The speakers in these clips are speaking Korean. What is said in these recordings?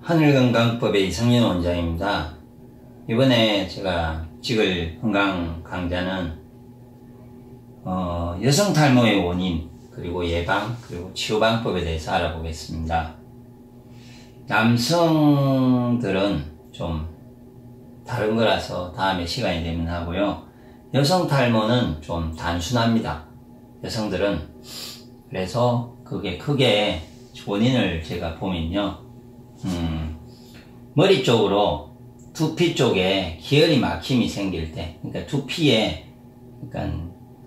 하늘건강법의 이성윤 원장입니다. 이번에 제가 찍을 건강 강좌는 여성 탈모의 원인, 그리고 예방, 그리고 치유 방법에 대해서 알아보겠습니다. 남성들은 좀 다른 거라서 다음에 시간이 되면 하고요. 여성 탈모는 좀 단순합니다. 여성들은. 그래서 그게 크게 원인을 제가 보면요. 머리 쪽으로 두피 쪽에 기혈이 막힘이 생길 때, 그러니까 두피에, 그러니까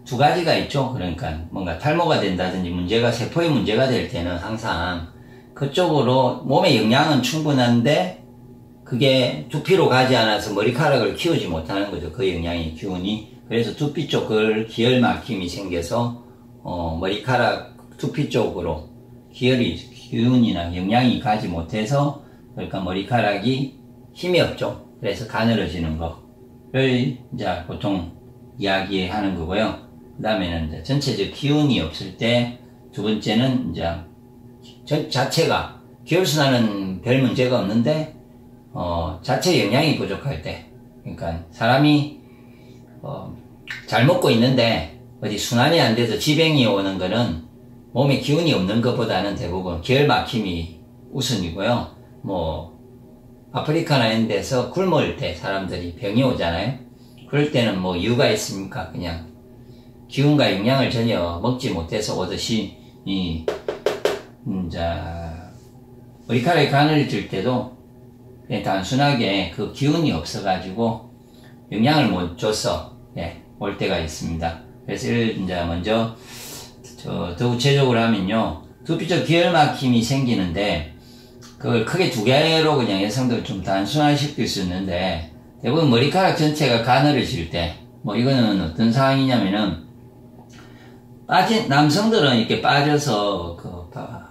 두 가지가 있죠. 그러니까 뭔가 탈모가 된다든지 문제가, 세포의 문제가 될 때는 항상 그쪽으로 몸의 영양은 충분한데 그게 두피로 가지 않아서 머리카락을 키우지 못하는 거죠. 그 영양이, 기운이. 그래서 두피 쪽을 기혈 막힘이 생겨서 머리카락 두피 쪽으로 기운이나 영양이 가지 못해서, 그러니까 머리카락이 힘이 없죠. 그래서 가늘어지는 거를 이제 보통 이야기하는 거고요. 그 다음에는 이제 전체적 기운이 없을 때, 두 번째는 이제 자체가 기혈순환은 별 문제가 없는데 자체 영양이 부족할 때, 그러니까 사람이 잘 먹고 있는데 어디 순환이 안 돼서 지병이 오는 거는 몸에 기운이 없는 것보다는 대부분 기혈 막힘이 우선이고요. 뭐 아프리카나 이런 데서 굶을 때 사람들이 병이 오잖아요. 그럴 때는 뭐 이유가 있습니까? 그냥 기운과 영양을 전혀 먹지 못해서 오듯이 머리카락이 가늘어질 때도 그냥 단순하게 그 기운이 없어가지고 영양을 못 줘서 올 때가 있습니다. 그래서 이제 먼저 더 구체적으로 하면요, 두피 쪽 기혈 막힘이 생기는데 그걸 크게 두 개로 그냥 여성들 좀 단순화시킬 수 있는데, 대부분 머리카락 전체가 가늘어질 때, 뭐 이거는 어떤 상황이냐면은 남성들은 이렇게 빠져서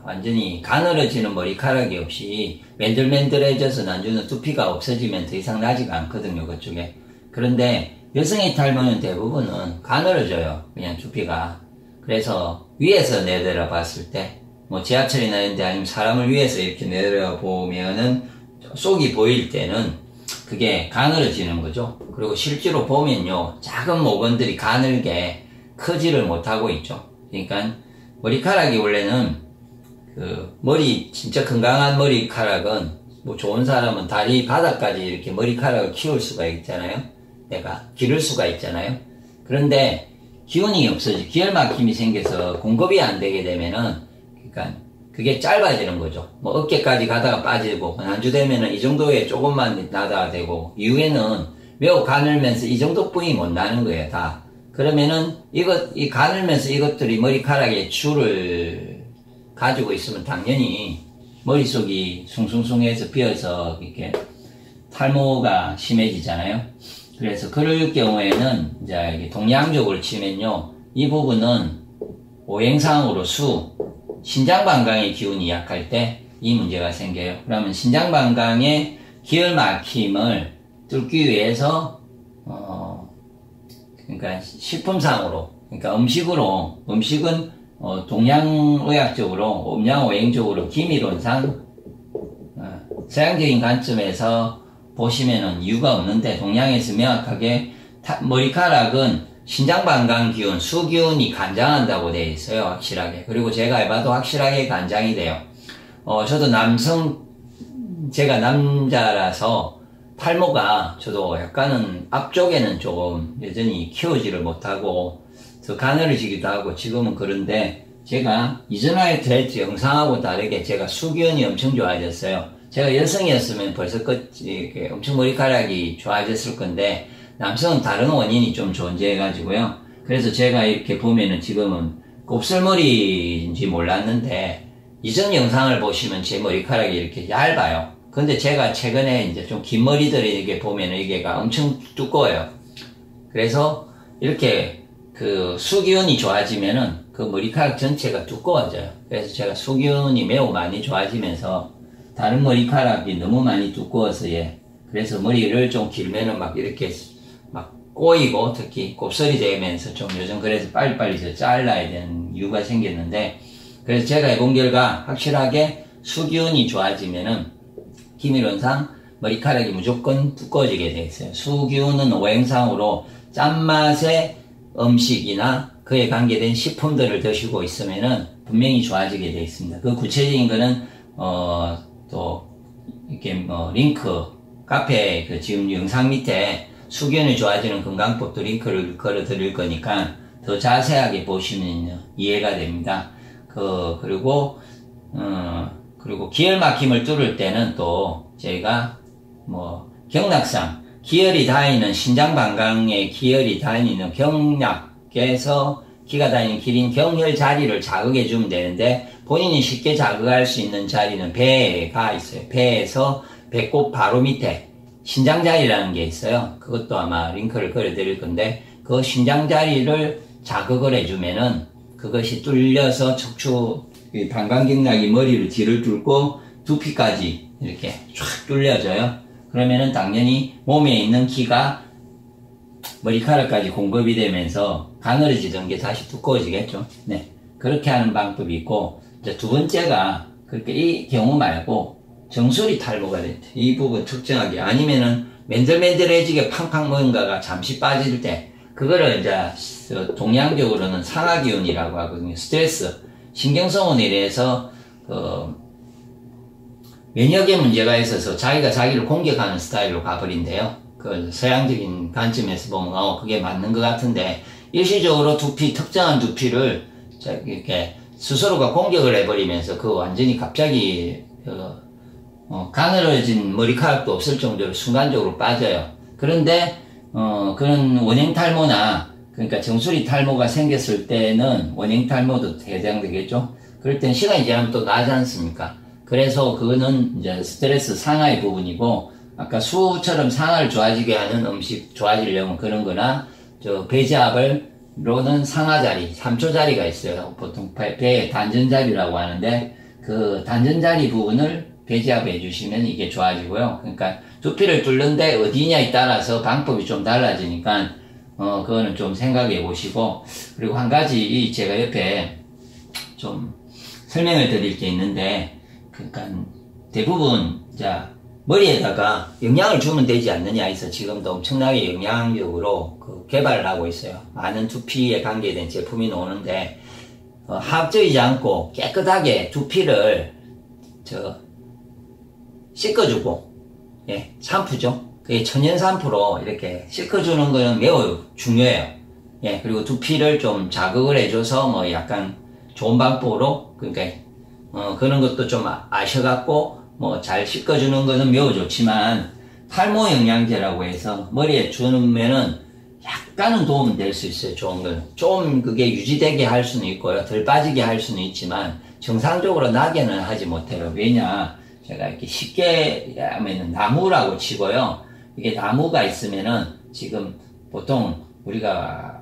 완전히 가늘어지는 머리카락이 없이 맨들맨들해져서 나중에 두피가 없어지면 더 이상 나지가 않거든요, 그쪽에. 그런데 여성의 탈모는 대부분은 가늘어져요, 그냥 두피가. 그래서 위에서 내려다 봤을 때, 뭐 지하철이나 이런 데 아니면 사람을 위에서 이렇게 내려 보면은 속이 보일 때는 그게 가늘어지는 거죠. 그리고 실제로 보면요, 작은 모근들이 가늘게 크지를 못하고 있죠. 그러니까 머리카락이 원래는 진짜 건강한 머리카락은, 뭐 좋은 사람은 다리 바닥까지 이렇게 머리카락을 키울 수가 있잖아요. 기를 수가 있잖아요. 그런데 기운이 없어지, 기혈 막힘이 생겨서 공급이 안 되게 되면은, 그러니까 그게 짧아지는 거죠. 뭐 어깨까지 가다가 빠지고, 한 주 되면은 이 정도에 조금만 나다가 되고, 이후에는 매우 가늘면서 이 정도 뿐이 못 나는 거예요, 다. 그러면은 이 가늘면서 이것들이 머리카락에 줄을 가지고 있으면 당연히 머릿속이 숭숭숭해서 비어서 이렇게 탈모가 심해지잖아요. 그래서 그럴 경우에는 이제 동양적으로 치면요, 이 부분은 오행상으로 신장방광의 기운이 약할 때 이 문제가 생겨요. 그러면 신장방광의 기혈 막힘을 뚫기 위해서 그러니까 식품상으로, 그러니까 음식은 동양의학적으로, 음양오행적으로, 기미론상 서양적인 관점에서 보시면은 이유가 없는데, 동양에서 명확하게 머리카락은 신장방광 기운, 수기운이 관장한다고 되어 있어요, 확실하게. 그리고 제가 해봐도 확실하게 관장이 돼요. 저도 제가 남자라서 탈모가 저도 약간은 앞쪽에는 조금 여전히 키우지를 못하고 더 가늘어지기도 하고 지금은 그런데, 제가 이전에 했던 영상하고 다르게 제가 수기운이 엄청 좋아졌어요. 제가 여성이었으면 벌써 엄청 머리카락이 좋아졌을 건데, 남성은 다른 원인이 좀 존재해가지고요. 그래서 제가 이렇게 보면은 지금은 곱슬머리인지 몰랐는데, 이전 영상을 보시면 제 머리카락이 이렇게 얇아요. 근데 제가 최근에 이제 좀 긴 머리들이 이렇게 보면은 이게가 엄청 두꺼워요. 그래서 이렇게 수기운이 좋아지면은 그 머리카락 전체가 두꺼워져요. 그래서 제가 수기운이 매우 많이 좋아지면서 다른 머리카락이 너무 많이 두꺼워서 그래서 머리를 좀 길면은 막 이렇게 막 꼬이고, 특히 곱슬이 되면서 좀 요즘 그래서 빨리빨리 잘라야 되는 이유가 생겼는데, 그래서 제가 해본 결과 확실하게 수기운이 좋아지면은 기미론상 머리카락이 무조건 두꺼워지게 돼 있어요. 수기운은 오행상으로 짠맛의 음식이나 그에 관계된 식품들을 드시고 있으면은 분명히 좋아지게 돼 있습니다. 그 구체적인 거는 또 이렇게 뭐 링크 카페 그 지금 영상 밑에 수기운이 좋아지는 건강법도 링크를 걸어 드릴 거니까 더 자세하게 보시면 이해가 됩니다. 그리고 기혈 막힘을 뚫을 때는 또 저희가 뭐 경락상 기혈이 다니는 신장 방광에 기혈이 다니는 경락에서 기가 다니는 길인 경혈 자리를 자극해 주면 되는데 본인이 쉽게 자극할 수 있는 자리는 배가 있어요. 배에서 배꼽 바로 밑에 신장 자리라는 게 있어요. 그것도 아마 링크를 걸어 드릴 건데 그 신장 자리를 자극을 해주면은 그것이 뚫려서 척추 방광경락이 머리를 뒤를 뚫고 두피까지 이렇게 쫙 뚫려져요. 그러면은 당연히 몸에 있는 기가 머리카락까지 공급이 되면서 가늘어지던 게 다시 두꺼워지겠죠. 네. 그렇게 하는 방법이 있고, 이제 두 번째가, 그렇게 이 경우 말고, 정수리 탈모가 됐대. 이 부분 특정하게. 아니면은, 맨들맨들해지게 팡팡 뭔가가 잠시 빠질 때, 그거를 이제, 동양적으로는 상하기운이라고 하거든요. 스트레스. 신경성운에 대해서, 면역에 문제가 있어서 자기가 자기를 공격하는 스타일로 가버린대요. 그 서양적인 관점에서 보면 그게 맞는 것 같은데 일시적으로 특정한 두피를 이렇게 스스로가 공격을 해버리면서 그 완전히 갑자기 가늘어진 머리카락도 없을 정도로 순간적으로 빠져요. 그런데 그런 원형 탈모나 그러니까 정수리 탈모가 생겼을 때는 원형 탈모도 해당되겠죠. 그럴 땐 시간이 지나면 또 나지 않습니까? 그래서 그거는 이제 스트레스 상하의 부분이고, 아까 수처럼 상하를 좋아지게 하는 음식 좋아지려면 그런 거나, 배지압으로는 상하 자리, 3초 자리가 있어요. 보통 배의 단전 자리라고 하는데, 그 단전 자리 부분을 배지압 해주시면 이게 좋아지고요. 그러니까 두피를 뚫는데 어디냐에 따라서 방법이 좀 달라지니까, 그거는 좀 생각해 보시고, 그리고 한 가지 제가 옆에 좀 설명을 드릴 게 있는데, 그러니까 대부분 머리에다가 영양을 주면 되지 않느냐 해서 지금도 엄청나게 영양적으로 개발을 하고 있어요. 많은 두피에 관계된 제품이 나오는데 화학적이지 않고 깨끗하게 두피를 씻어주고 샴푸죠. 그게 천연 샴푸로 이렇게 씻어주는 거는 매우 중요해요. 그리고 두피를 좀 자극을 해줘서 뭐 약간 좋은 방법으로 그러니까 그런 것도 좀 아셔갖고, 잘 씻어주는 거는 매우 좋지만, 탈모 영양제라고 해서 머리에 주면은 약간은 도움은 될 수 있어요, 좋은 건. 좀 그게 유지되게 할 수는 있고요. 덜 빠지게 할 수는 있지만, 정상적으로 나게는 하지 못해요. 왜냐, 제가 이렇게 쉽게 하면은 나무라고 치고요. 이게 나무가 있으면은 지금 보통 우리가,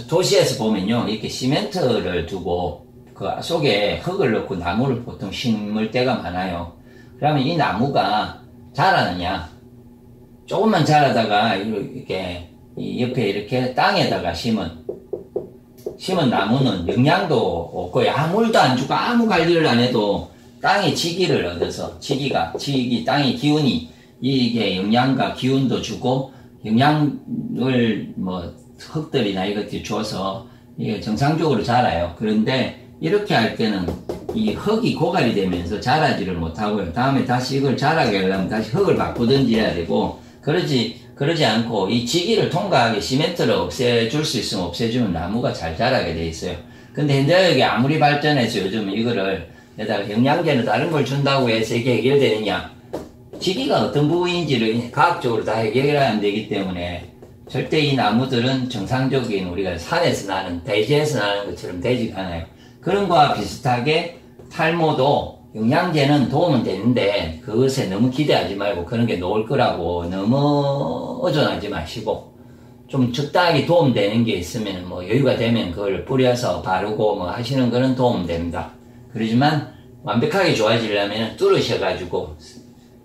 도시에서 보면요. 이렇게 시멘트를 두고, 그 속에 흙을 넣고 나무를 보통 심을 때가 많아요. 그러면 이 나무가 자라느냐? 조금만 자라다가 이렇게 옆에 이렇게 땅에다가 심은 나무는 영양도 없고 아무것도 안 주고 아무 관리를 안 해도 땅에 지기를 얻어서 땅의 기운이 이게 영양과 기운도 주고 영양을 흙들이나 이것들이 줘서 이게 정상적으로 자라요. 그런데 이렇게 할 때는 이 흙이 고갈이 되면서 자라지를 못하고요. 다음에 다시 이걸 자라게 하려면 다시 흙을 바꾸든지 해야 되고, 그러지 않고 이 지기를 통과하게 시멘트를 없애줄 수 있으면 없애주면 나무가 잘 자라게 돼 있어요. 근데 현대학이 아무리 발전해서 요즘 이거를 내다가 영양제는 다른 걸 준다고 해서 이게 해결되느냐? 지기가 어떤 부분인지를 과학적으로 다 해결해야 안 되기 때문에 절대 이 나무들은 정상적인 우리가 산에서 나는, 대지에서 나는 것처럼 되지가 않아요. 그런 거와 비슷하게 탈모도 영양제는 도움은 되는데 그것에 너무 기대하지 말고 그런 게 나올 거라고 너무 의존하지 마시고 좀 적당하게 도움되는 게 있으면 여유가 되면 그걸 뿌려서 바르고 하시는 거는 도움됩니다. 그러지만 완벽하게 좋아지려면 뚫으셔가지고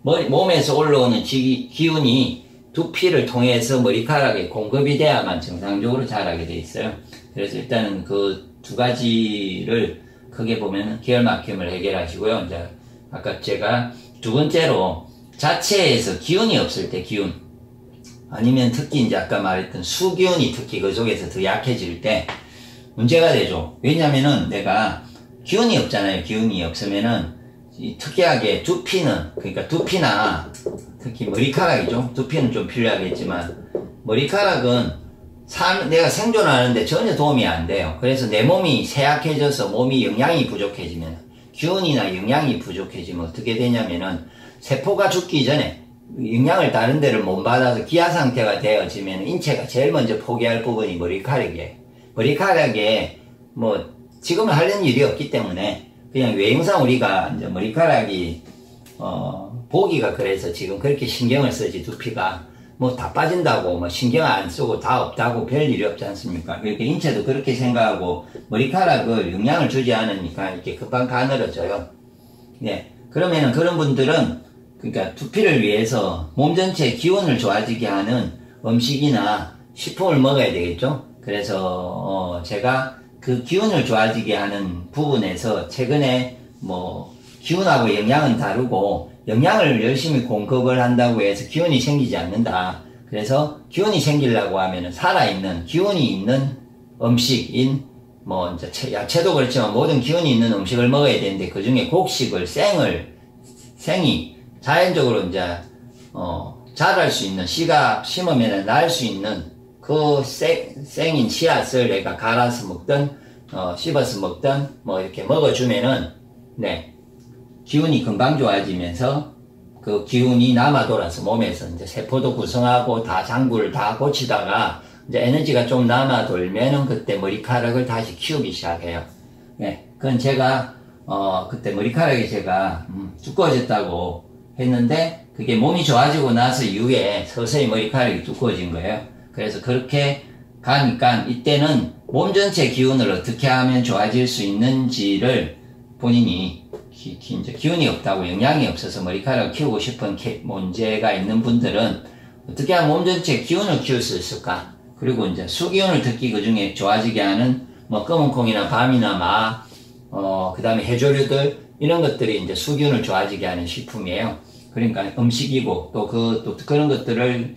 몸에서 올라오는 기운이 두피를 통해서 머리카락에 공급이 돼야만 정상적으로 자라게 돼 있어요. 그래서 일단은 그 두 가지를 크게 보면 기혈막힘을 해결하시고요. 이제 아까 제가 두 번째로 자체에서 기운이 없을 때 기운 아니면 특히 이제 아까 말했던 수기운이 특히 그 속에서 더 약해질 때 문제가 되죠. 왜냐면은 내가 기운이 없잖아요. 기운이 없으면은 특이하게 두피는 그러니까 두피나 특히 머리카락이죠. 두피는 좀 필요하겠지만 머리카락은 내가 생존하는데 전혀 도움이 안 돼요. 그래서 내 몸이 쇠약해져서 몸이 영양이 부족해지면 기운이나 영양이 부족해지면 어떻게 되냐면은 세포가 죽기 전에 영양을 다른 데를 못 받아서 기아 상태가 되어지면 인체가 제일 먼저 포기할 부분이 머리카락이에요. 머리카락에 뭐 지금은 하려는 일이 없기 때문에 그냥 외형상 우리가 이제 머리카락이 보기가 그래서 지금 그렇게 신경을 쓰지 두피가 뭐 다 빠진다고 뭐 신경 안 쓰고 다 없다고 별 일이 없지 않습니까? 그렇게 인체도 그렇게 생각하고 머리카락을 영양을 주지 않으니까 이렇게 금방 가늘어져요. 네. 그러면은 그런 분들은 그러니까 두피를 위해서 몸 전체 기운을 좋아지게 하는 음식이나 식품을 먹어야 되겠죠. 그래서 제가 그 기운을 좋아지게 하는 부분에서 최근에 뭐 기운하고 영양은 다르고 영양을 열심히 공급을 한다고 해서 기운이 생기지 않는다. 그래서 기운이 생기려고 하면은 살아있는 기운이 있는 음식인 뭐 이제 야채도 그렇지만 모든 기운이 있는 음식을 먹어야 되는데 그 중에 곡식을 생이 자연적으로 이제 자랄 수 있는 씨가 심으면 날 수 있는 그 생인 씨앗을 내가 갈아서 먹든 씹어서 먹든 뭐 이렇게 먹어주면은 네 기운이 금방 좋아지면서 그 기운이 남아 돌아서 몸에서 이제 세포도 구성하고 다 장구를 다 고치다가 이제 에너지가 좀 남아 돌면은 그때 머리카락을 다시 키우기 시작해요. 네, 그건 제가 그때 머리카락이 제가 두꺼워졌다고 했는데 그게 몸이 좋아지고 나서 이후에 서서히 머리카락이 두꺼워진 거예요. 그래서 그렇게 가니까 이때는 몸 전체 기운을 어떻게 하면 좋아질 수 있는지를 본인이 이제 기운이 없다고 영양이 없어서 머리카락을 키우고 싶은 문제가 있는 분들은 어떻게 하면 몸 전체 기운을 키울 수 있을까? 그리고 이제 수기운을 특히 그 중에 좋아지게 하는 뭐 검은콩이나 밤이나 마, 그 다음에 해조류들 이런 것들이 이제 수기운을 좋아지게 하는 식품이에요. 그러니까 음식이고 또 그런 것들을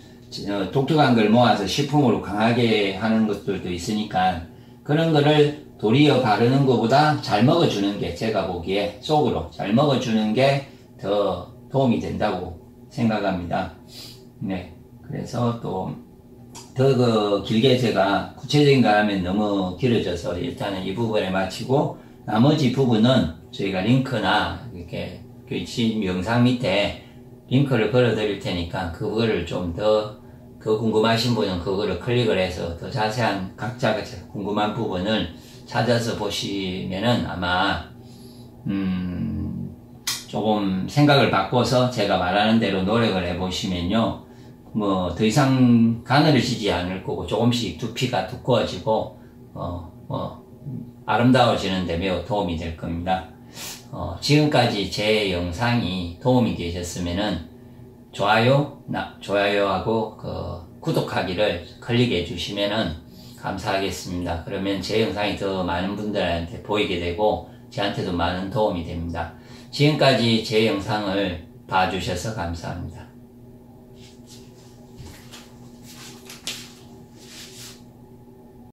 독특한 걸 모아서 식품으로 강하게 하는 것들도 있으니까 그런 거를 도리어 바르는 것보다 잘 먹어주는 게 제가 보기에 속으로 잘 먹어주는 게 더 도움이 된다고 생각합니다. 네. 그래서 또 더 길게 제가 구체적인 거 하면 너무 길어져서 일단은 이 부분에 마치고 나머지 부분은 저희가 링크나 이렇게 영상 밑에 링크를 걸어 드릴 테니까 그거를 좀 더 궁금하신 분은 그거를 클릭을 해서 더 자세한 각자가 궁금한 부분을 찾아서 보시면은 아마 조금 생각을 바꿔서 제가 말하는 대로 노력을 해보시면요 뭐 더 이상 가늘어지지 않을 거고 조금씩 두피가 두꺼워지고 아름다워지는 데 매우 도움이 될 겁니다. 지금까지 제 영상이 도움이 되셨으면은 좋아요하고 구독하기를 클릭해 주시면은 감사하겠습니다. 그러면 제 영상이 더 많은 분들한테 보이게 되고 저한테도 많은 도움이 됩니다. 지금까지 제 영상을 봐주셔서 감사합니다.